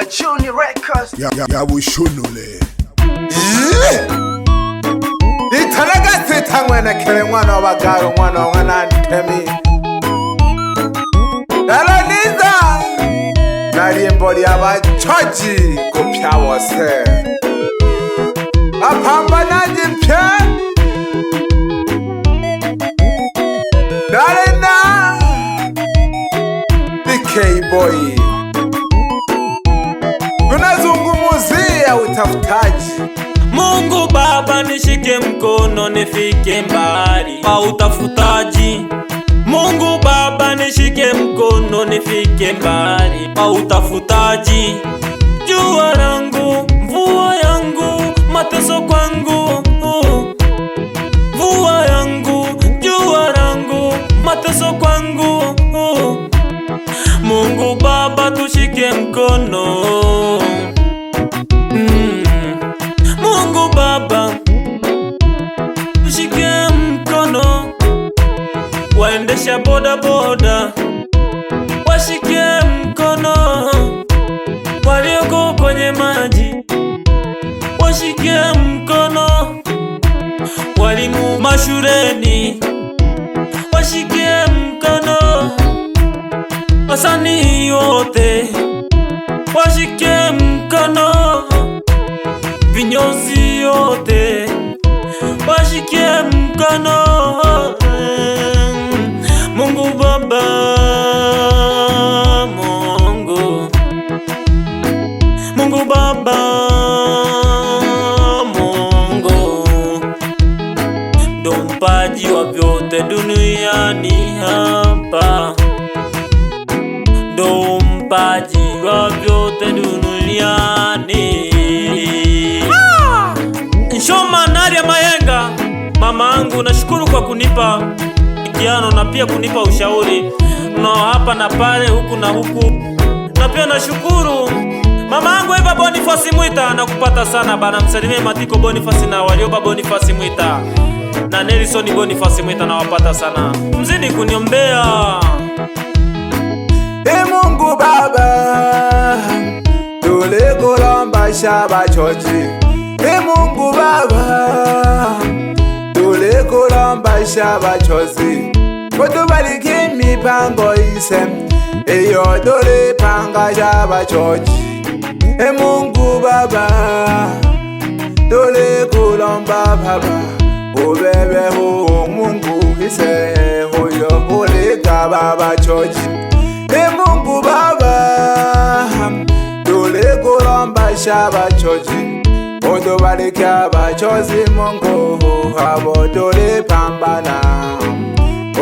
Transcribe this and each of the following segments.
Junior Records. Ya bushunule. Italaga sitangwena kele mwana wabagaro mwana wanantemi. Dalaniza nariemboli abachoji kupya wose. Apambanaji mpya Dalena BK Boy. Tunazungumzia utafutaji. Mungu Baba nishike mkono nifike mbali pa utafutaji. Mungu Baba nishike mkono nifike mbali pa utafutaji. Jua langu, mvua yangu, mateso kwangu. Mvua yangu, jua langu, mateso kwangu. Mungu Baba tushike mkono. Mungu Baba tushike mkono. Waendesha boda boda washike mkono. Walioko kwenye maji washike mkono. Walimu mashuleni washike mkono. Wasanii wote washike mkono. Vinyozi yote washike mkono. Mungu Baba, Mungu Baba, Mungu ndo mpaji wa vyote duniani hapa, ndo mpaji wa vyote duniani. Nshoma Nadia Mayenga, mama angu, nashukuru kwa kunipa kiano na pia kunipa ushauri no hapa na pale huku na huku. Na pia nashukuru mama angu Eva Boniface Mwita, nakupata sana bana. Msalimie Matiko Boniface na Walioba Boniface Mwita na Nelson Boniface Mwita, nawapata sana. Mzidi kuniombea. Mungu Baba tulikulomba shaba choji. Mungu Baba tulikulomba shaba chozi. Kutubariki mipango ise iyo tulipanga shaba choji. Mungu Baba tulikulomba Baba ubebe Mungu ise huyo hulika baba choji. Mungu Baba tulikulomba shaba choji. Utubariki abachozi Mungu abo tulipambana.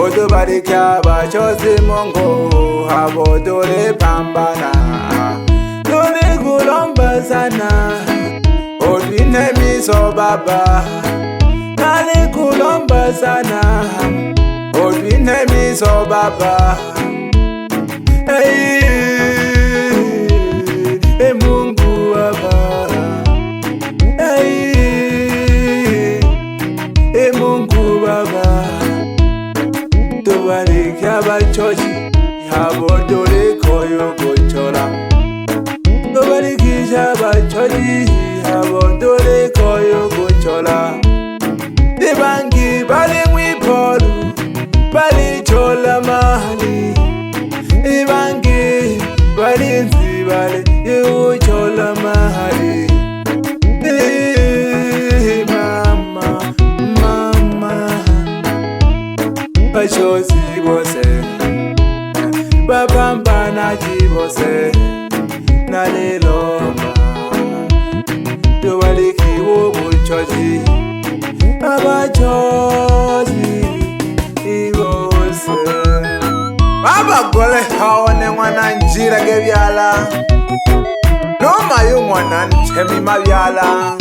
Utubariki abachozi Mungu abo tulipambana. Tulikulomba sana udwine miso Baba. Tulikulomba sana udwine miso Baba. Mungu Baba, Mungu Baba tubariki abachoji abo tulikoyo guchora. Tubariki abachoji abo tulikoyo guchora. Ibangi bali mwipolu bali chola mahali. Ibangi balinzi bale yuchola mahali. Mama, mama bachozi bose bapambanaji bose nalilomba. Tubariki ubuchoji abachozi ibose. Abagole haone mwana njira gebyala noma y'umwana ntemi mabyala.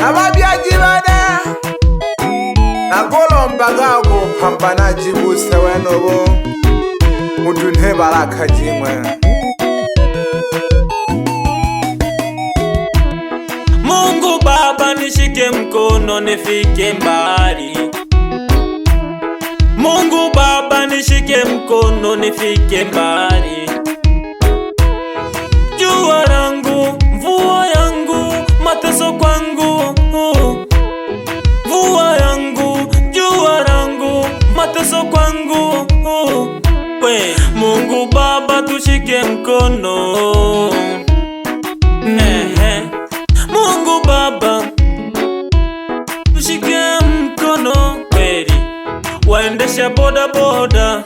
Ababyaji bane nagolombaga kupambanaji buse wenobo mutu ntebaraka jimwe. Mungu Baba nishike mkono nifike mbali. Mungu Baba nishike mkono nifike mbali. mkono. Mungu Baba, tushike mkono kweli. Waendesha boda boda,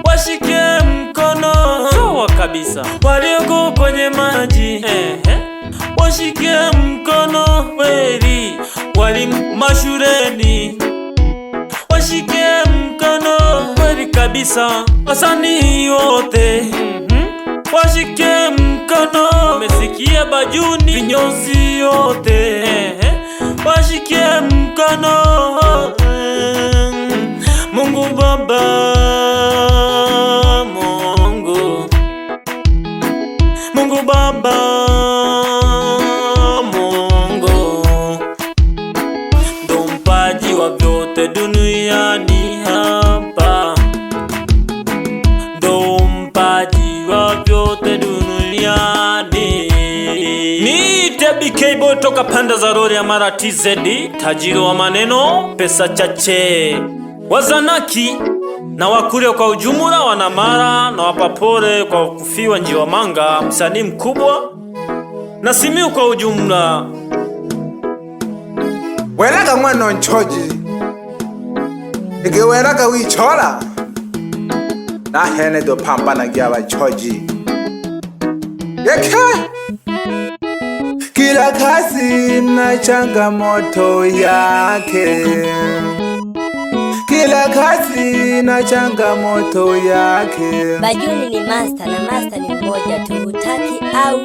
washike mkono sawa kabisa. Walioko kwenye maji, washike mkono kweli. Walimu mashuleni, washike mkono kweli kabisa. Wasanii wote, washike mkono. Umesikia bajuni, vinyozi yote, washike mkono. Mungu Baba, Mungu Baba, Mungu ndo mpaji wa vyote duniani hapa, ndo mpaji wa vyote duniani. Niite BK Boy toka panda za Rorya Mara TZ, tajiri wa maneno, pesa chache. Wazanaki na Wakuria kwa ujumla, Wanamara na Wapapore kwa kufiwa Njiwa Manga, msanii mkubwa na Simiyu kwa ujumla. Weraga mwana nchoji ige weraga wichola na hene do pambana gyaba choji yeke. Kila kazi na changamoto yake, kila kazi na changamoto yake. Bajuni ni master na master ni mmoja tu, hutaki au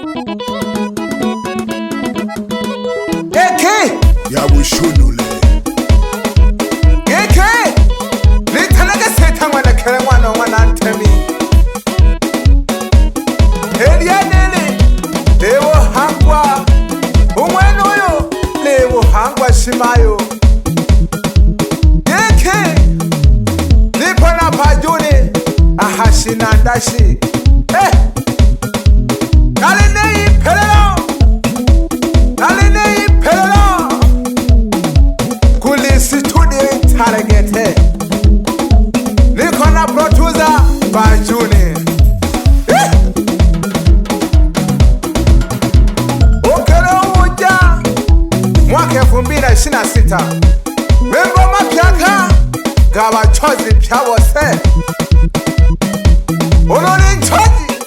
eke ya bushunule eke litanaga seta mwana kere mwana ntemi elianele lewo hangwa umwene uyo lewo hangwa shimayo eke nipona pajuni ahashinandashi nalinei pelelo nalinei pelelo kulisi studio taregete nikona producer Bajuni ukele uja mwaka 2026 wimbo mapyaka gabachozi pyabose unoni nchoji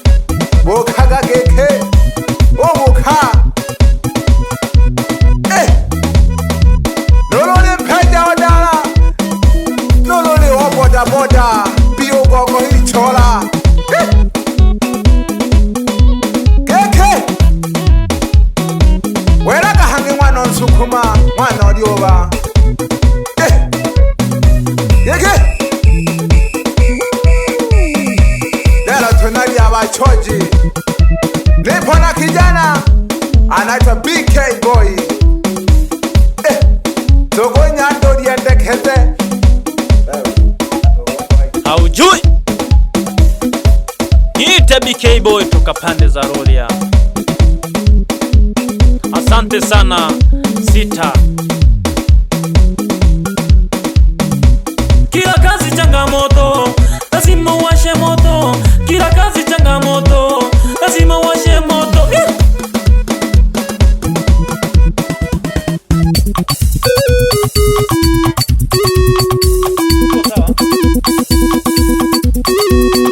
bukaga geke ubuka noloni mpeja odala noloni oboda boda biyo gogo hichola geke weraga hangi mwana nsukuma mwana olioba yeke dela tunali abachoji. Nipona kijana anaitwa BK Boy Togonya ndo liendekeze Haujui niite BK Boy toka pande za Rorya. Asante sana sita. Kila kazi changamoto, lazima uwashe moto. Kila kazi changamoto, lazima uwashe moto.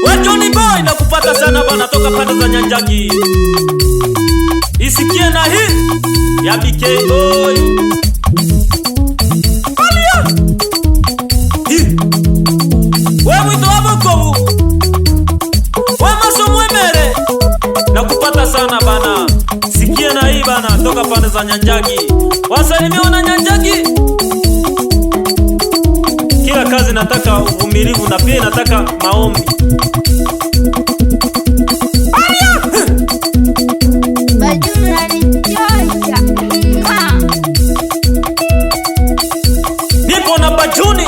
Wajuni Boy na kupata sana bana toka pande za Nyanjagi. Isikie na hii ya BK Boy. Alia! We mwito waboko we maso mwemere na kupata sana bana. Sikie na hii bana toka pande za Nyanjagi. Wasalimia wana Nyanjagi. Kila kazi nataka uvumilivu na pia nataka maombi. Nipo na Bajuni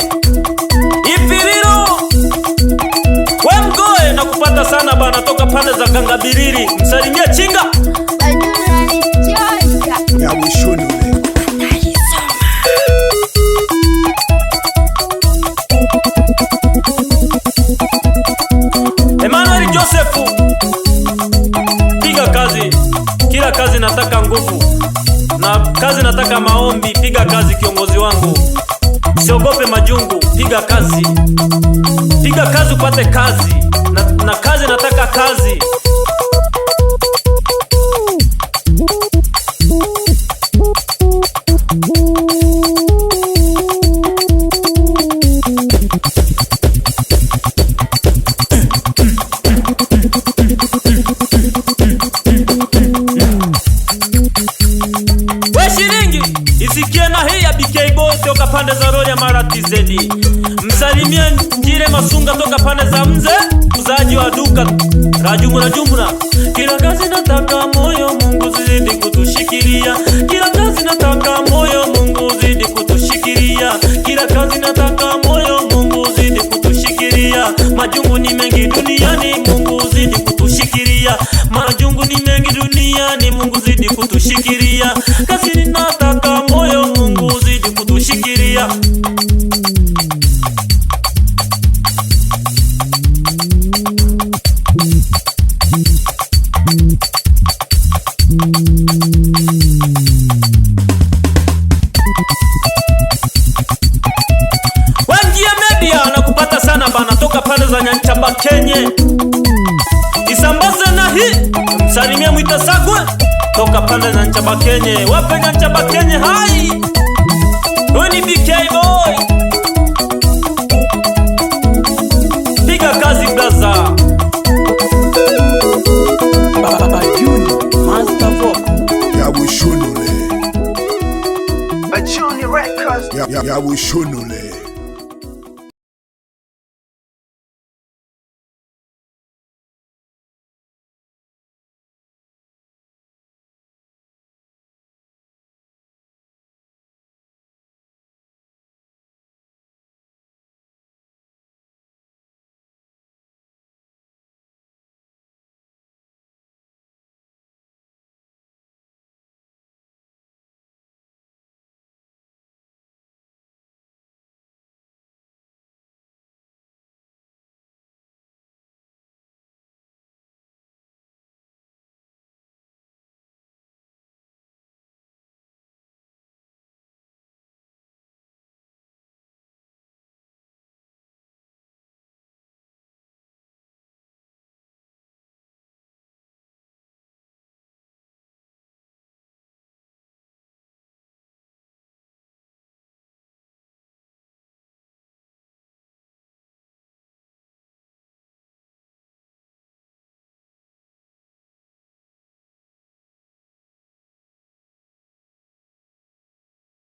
Ifiriro we mgoe na kupata sana bana toka pande za Gangabiriri. Msalimia Chinga ya bushunule Emmanuel Joseph kazi nataka nguvu, na kazi nataka maombi. Piga kazi kiongozi wangu, siogope majungu. Piga kazi, piga kazi upate kazi, na kazi nataka kazi. Isikie na hii ya BK Boy toka pande za Rorya Mara TZ. Msalimie Njire Masunga toka pande za Mze, uzaji wa duka Rajumura. Kila kazi nataka moyo, Mungu zidi kutushikilia. Kila kazi nataka moyo, Mungu zidi kutushikilia. Kila kazi nataka moyo, Mungu zidi kutushikilia. Majungu ni mengi duniani, Mungu zidi kutushikilia. Majungu ni mengi duniani, Mungu zidi kutushikilia. Kazi nataka moyo, Mungu zidi kutushikilia. Wanjia Media nakupata sana bana, toka pande za Nyanchaba Kenye. Isambaze na hii msalimia Mwita Sagwe toka pande za Nyanchaba Kenye. Wape Nyanchaba Kenye hai. Wewe ni BK Boy. Piga kazi blaza. Baba Junior Master Vocal. Ya Wishunule. Bachuni Records. Ya Wishunule.